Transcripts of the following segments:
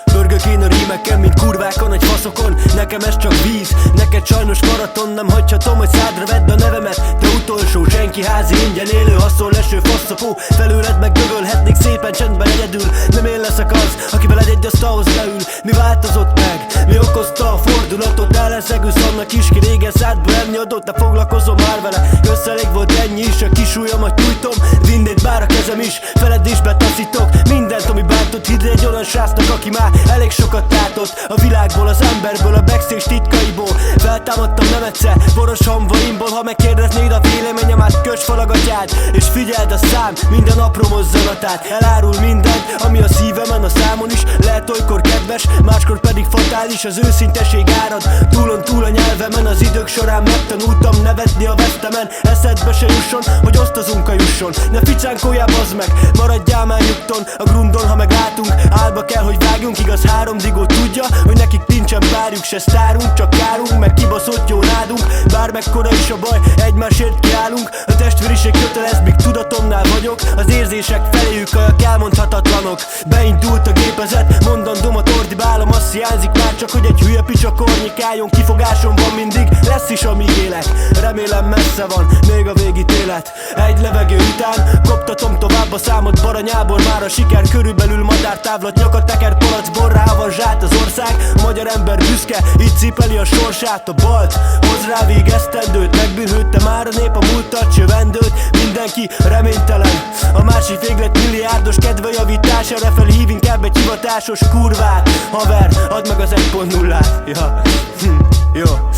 Pörgök én a rímeken, mint kurvák a nagy faszokon. Nekem ez csak víz, neked sajnos maraton. Nem hagyhatom, hogy szádra vedd a nevemet. Te utolsó, senki házi, ingyen élő, haszonleső faszapó. Felőled meg dögölhetnék szépen csendben egyedül. Nem én leszek az, aki veled egy asztalhoz leül. Mi változott meg? Mi okozta a fordulatot? Ellenszegülsz annak is, ki régen szádba enni adott. Ne foglalkozom már vele, összelég volt ennyi is. A kis ujjamat nyújtom, vinnéd bár a kezem is. Feled is betaszítok mindent, ami bántott. Hidd egy olyan srácnak, aki már elég sokat látott a világból, az emberből, a backstage titkaiból. Feltámadtam nem egyszer, boros hamvaimból. Ha megkérdeznéd a véleményem, át kös falagatyád, és figyeld a szám minden apró mozzanatát. Elárul mindent, ami a szívemen, a számon is. Lehet olykor kedves, máskor pedig fatális. Az őszinteség árad túlon túl a nyelvemen. Az idők során megtanultam nevetni a vesztemen. Eszedbe se jusson, hogy osztozunk a jusson. Ne ficánkoljál, bazd meg, maradjál már nyugton. A grundon, ha meglátunk, álba kell, hogy vágjunk. Igaz, 3 digó tudja, hogy nekik nincsen párjuk, se sztárunk, csak kárunk, meg kibaszott jó nádunk. Bármekkora is a baj, egymásért kiállunk. A testvériség kötelez, míg tudatomnál vagyok. Az érzések feléjük kajak elmondhatatlanok. Beindult a gépezet, mondandómat ordibálom. Azt hiányzik már csak, hogy egy hülye picsa kornyikáljon. Kifogásom van mindig, lesz is amíg élek. Remélem messze van még a végítélet. Egy levegő után koptatom tovább a számot baranyából. Már a siker körülbelül madártávlat, nyakat teker palacból. Ráavanzsált az ország, a magyar ember büszke, így cipeli a sorsát a balt. Hoz rá végesztendőt, megbűnhődte már a nép a múltat, jövendőt. Mindenki reménytelen, a másik véglet milliárdos kedvejavítás. Erre fel hív inkább egy hivatásos kurvát. Haver, add meg az 1.0-át. Ja, jó.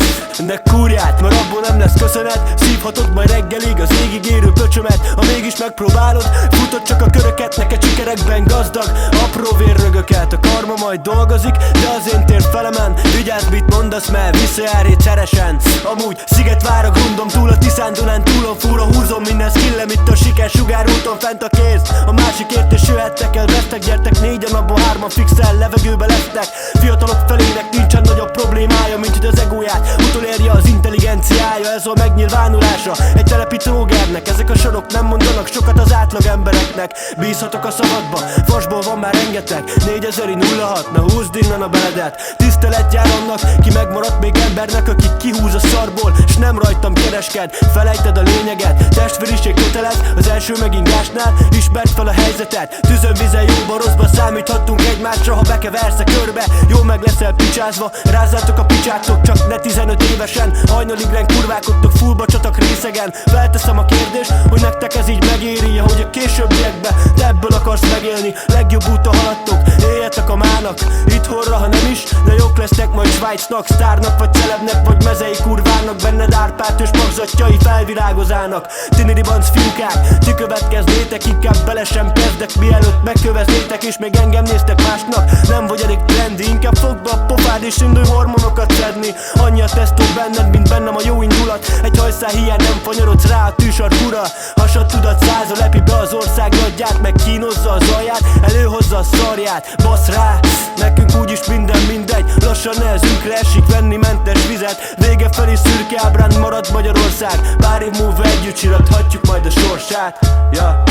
De kurját, mert abból nem lesz köszönet. Szívhatod majd reggelig az égig érő pöcsömet. Ha mégis megpróbálod, futod csak a köröket. Neked sikerekben gazdag, apró vérrögöket. A karma majd dolgozik, de az én tér felemen. Vigyázz, mit mondasz, mert visszajár szeresen. Amúgy sziget vár a grundom, túl a Tiszán Dunán, túlon fúra húzom minden skillem. Itt a siker sugárúton fent a kéz. A másikért is jöhettek el, vesztek, gyertek négyen, abból 3-an fixel, levegőbe lesztek. Fiatalok felének nincsen nagyobb problémája, mint hogy az egóját utolérje az intelligenciája. Ez a megnyilvánulása egy telepi trógernek. Ezek a sorok nem mondanak sokat az átlag embereknek. Bízhatok a szabadba, fasból van már rengeteg. 4006, na húzd innen a beledet. Tisztelet jár annak, ki megmaradt még embernek, aki kihúz a szarból, s nem rajtam kereskedj. Felejted a lényeget, testvériség kötelez. Az első megingásnál ismerd fel a helyzetet. Tűzön, vizen, jóba, rosszba számíthatunk egymásra. Ha bekeversz a körbe, jó meg leszel picsázva. Rázzátok a picsátok, csak ne 15 évesen. Hajnalig kurvákodtok, fullba csatak részegen. Felteszem a kérdést, hogy nektek ez így megéri, hogy a későbbiekbe te ebből akarsz megélni. Legjobb úton haladtok, éljetek a mának. Itthonra, ha nem is, de jók lesznek majd Svájcnak. Sztárnak vagy celebnek, vagy mezei kurvának. Benned árpátős magzatjai felvirágozának. Tini ribanc fiúkák, ti következnétek, inkább bele sem kezdek, mielőtt megköveznétek, és még engem néztek másnak. Nem vagy elég trendi, inkább fogd be a pofád és indulj hormonokat szedni. Annyi a tesztó benned, mint bennem a jó indulat. Egy hajszál hiány nem fanyarodsz rá a tűsarkura. Hasad tudat száza, lepi be az ország nagyját, meg kínozza az alját, előhozza a szarját. Basz rá, nekünk úgyis minden mindegy. Lassan nehezünkre esik venni mentes vizet. Vége felé szürke ábrán marad Magyarország. Pár év múlva együtt sirathatjuk majd a sorsát. Ja.